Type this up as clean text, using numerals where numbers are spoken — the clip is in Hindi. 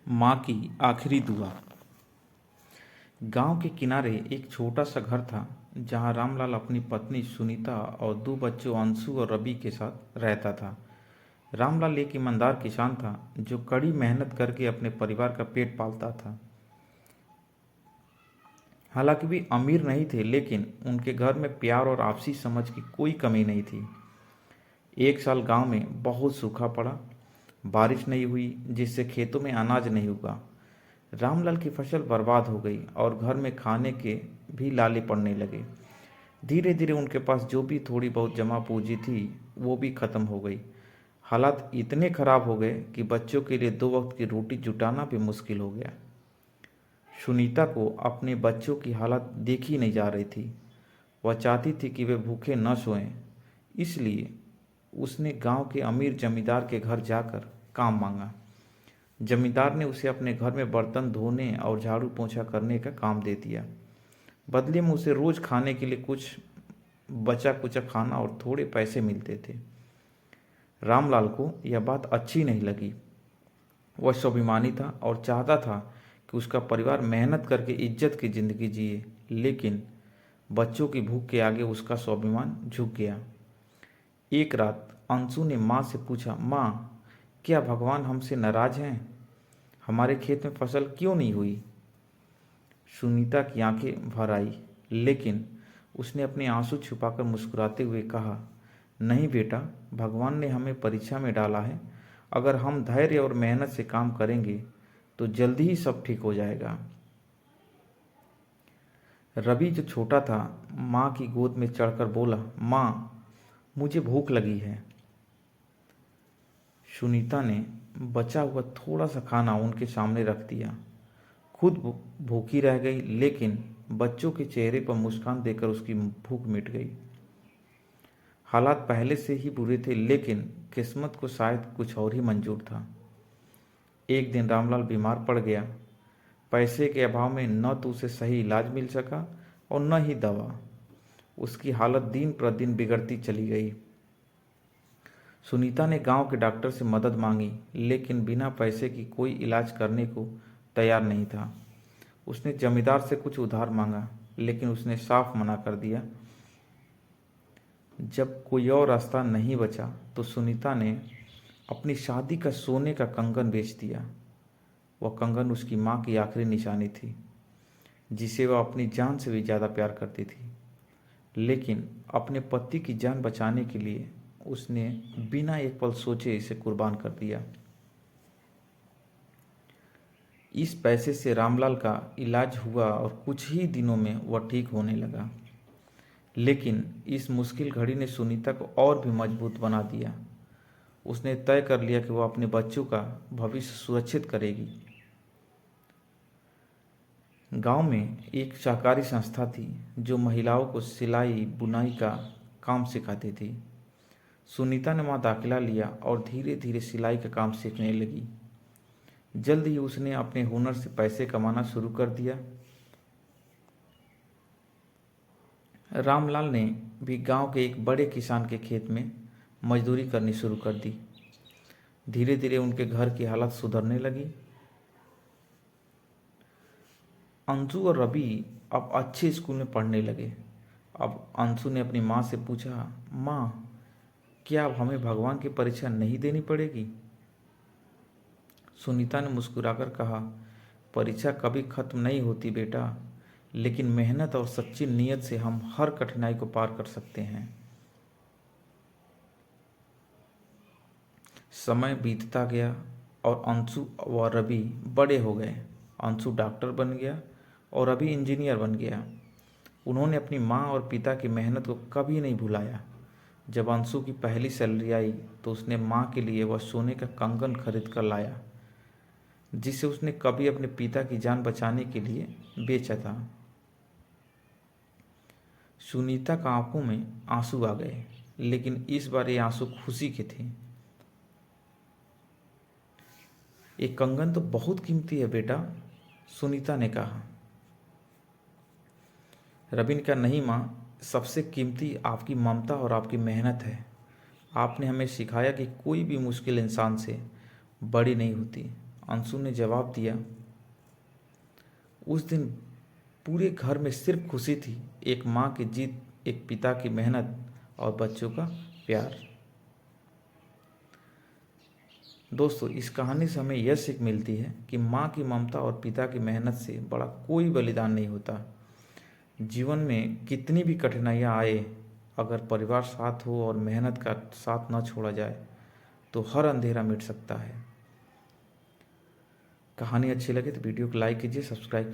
माँ की आखिरी दुआ। गांव के किनारे एक छोटा सा घर था जहां रामलाल अपनी पत्नी सुनीता और दो बच्चों अंशु और रवि के साथ रहता था। रामलाल एक ईमानदार किसान था जो कड़ी मेहनत करके अपने परिवार का पेट पालता था। हालांकि वे अमीर नहीं थे, लेकिन उनके घर में प्यार और आपसी समझ की कोई कमी नहीं थी। एक साल गांव में बहुत सूखा पड़ा। बारिश नहीं हुई, जिससे खेतों में अनाज नहीं उगा। रामलाल की फसल बर्बाद हो गई और घर में खाने के भी लाले पड़ने लगे। धीरे धीरे उनके पास जो भी थोड़ी बहुत जमा पूंजी थी वो भी खत्म हो गई। हालात इतने खराब हो गए कि बच्चों के लिए दो वक्त की रोटी जुटाना भी मुश्किल हो गया। सुनीता को अपने बच्चों की हालत देखी नहीं जा रही थी। वह चाहती थी कि वे भूखे न सोएं। इसलिए उसने गांव के अमीर जमींदार के घर जाकर काम मांगा। जमींदार ने उसे अपने घर में बर्तन धोने और झाड़ू पोंछा करने का काम दे दिया। बदले में उसे रोज खाने के लिए कुछ बचा कुचा खाना और थोड़े पैसे मिलते थे। रामलाल को यह बात अच्छी नहीं लगी। वह स्वाभिमानी था और चाहता था कि उसका परिवार मेहनत करके इज्जत की जिंदगी जिए, लेकिन बच्चों की भूख के आगे उसका स्वाभिमान झुक गया। एक रात अंशु ने माँ से पूछा, माँ, क्या भगवान हमसे नाराज हैं? हमारे खेत में फसल क्यों नहीं हुई? सुनीता की आंखें भर आई, लेकिन उसने अपने आंसू छुपाकर मुस्कुराते हुए कहा, नहीं बेटा, भगवान ने हमें परीक्षा में डाला है। अगर हम धैर्य और मेहनत से काम करेंगे तो जल्दी ही सब ठीक हो जाएगा। रवि जो छोटा था, माँ की गोद में चढ़कर बोला, माँ, मुझे भूख लगी है। सुनीता ने बचा हुआ थोड़ा सा खाना उनके सामने रख दिया। खुद भूखी रह गई, लेकिन बच्चों के चेहरे पर मुस्कान देखकर उसकी भूख मिट गई। हालात पहले से ही बुरे थे, लेकिन किस्मत को शायद कुछ और ही मंजूर था। एक दिन रामलाल बीमार पड़ गया। पैसे के अभाव में न तो उसे सही इलाज मिल सका और न ही दवा। उसकी हालत दिन प्रतिदिन बिगड़ती चली गई। सुनीता ने गांव के डॉक्टर से मदद मांगी, लेकिन बिना पैसे की कोई इलाज करने को तैयार नहीं था। उसने जमींदार से कुछ उधार मांगा, लेकिन उसने साफ मना कर दिया। जब कोई और रास्ता नहीं बचा तो सुनीता ने अपनी शादी का सोने का कंगन बेच दिया। वह कंगन उसकी माँ की आखिरी निशानी थी, जिसे वह अपनी जान से भी ज़्यादा प्यार करती थी। लेकिन अपने पति की जान बचाने के लिए उसने बिना एक पल सोचे इसे कुर्बान कर दिया। इस पैसे से रामलाल का इलाज हुआ और कुछ ही दिनों में वह ठीक होने लगा। लेकिन इस मुश्किल घड़ी ने सुनीता को और भी मजबूत बना दिया। उसने तय कर लिया कि वह अपने बच्चों का भविष्य सुरक्षित करेगी। गांव में एक सहकारी संस्था थी जो महिलाओं को सिलाई बुनाई का काम सिखाती थी। सुनीता ने वहाँ दाखिला लिया और धीरे धीरे सिलाई का काम सीखने लगी। जल्द ही उसने अपने हुनर से पैसे कमाना शुरू कर दिया। रामलाल ने भी गांव के एक बड़े किसान के खेत में मजदूरी करनी शुरू कर दी। धीरे धीरे उनके घर की हालत सुधरने लगी। अंशु और रवि अब अच्छे स्कूल में पढ़ने लगे। अब अंशु ने अपनी माँ से पूछा, माँ, क्या अब हमें भगवान की परीक्षा नहीं देनी पड़ेगी? सुनीता ने मुस्कुराकर कहा, परीक्षा कभी खत्म नहीं होती बेटा, लेकिन मेहनत और सच्ची नीयत से हम हर कठिनाई को पार कर सकते हैं। समय बीतता गया और अंशु व रवि बड़े हो गए। अंशु डॉक्टर बन गया और रवि इंजीनियर बन गया। उन्होंने अपनी माँ और पिता की मेहनत को कभी नहीं भुलाया। जब अंशु की पहली सैलरी आई तो उसने माँ के लिए वह सोने का कंगन खरीद कर लाया, जिसे उसने कभी अपने पिता की जान बचाने के लिए बेचा था। सुनीता का आंखों में आंसू आ गए, लेकिन इस बार ये आंसू खुशी के थे। एक कंगन तो बहुत कीमती है बेटा, सुनीता ने कहा। रवि ने कहा, नहीं माँ, सबसे कीमती आपकी ममता और आपकी मेहनत है। आपने हमें सिखाया कि कोई भी मुश्किल इंसान से बड़ी नहीं होती। अंशु ने जवाब दिया। उस दिन पूरे घर में सिर्फ खुशी थी, एक माँ की जीत, एक पिता की मेहनत और बच्चों का प्यार। दोस्तों, इस कहानी से हमें यह सीख मिलती है कि माँ की ममता और पिता की मेहनत से बड़ा कोई बलिदान नहीं होता। जीवन में कितनी भी कठिनाइयाँ आए, अगर परिवार साथ हो और मेहनत का साथ न छोड़ा जाए तो हर अंधेरा मिट सकता है। कहानी अच्छी लगे तो वीडियो को लाइक कीजिए, सब्सक्राइब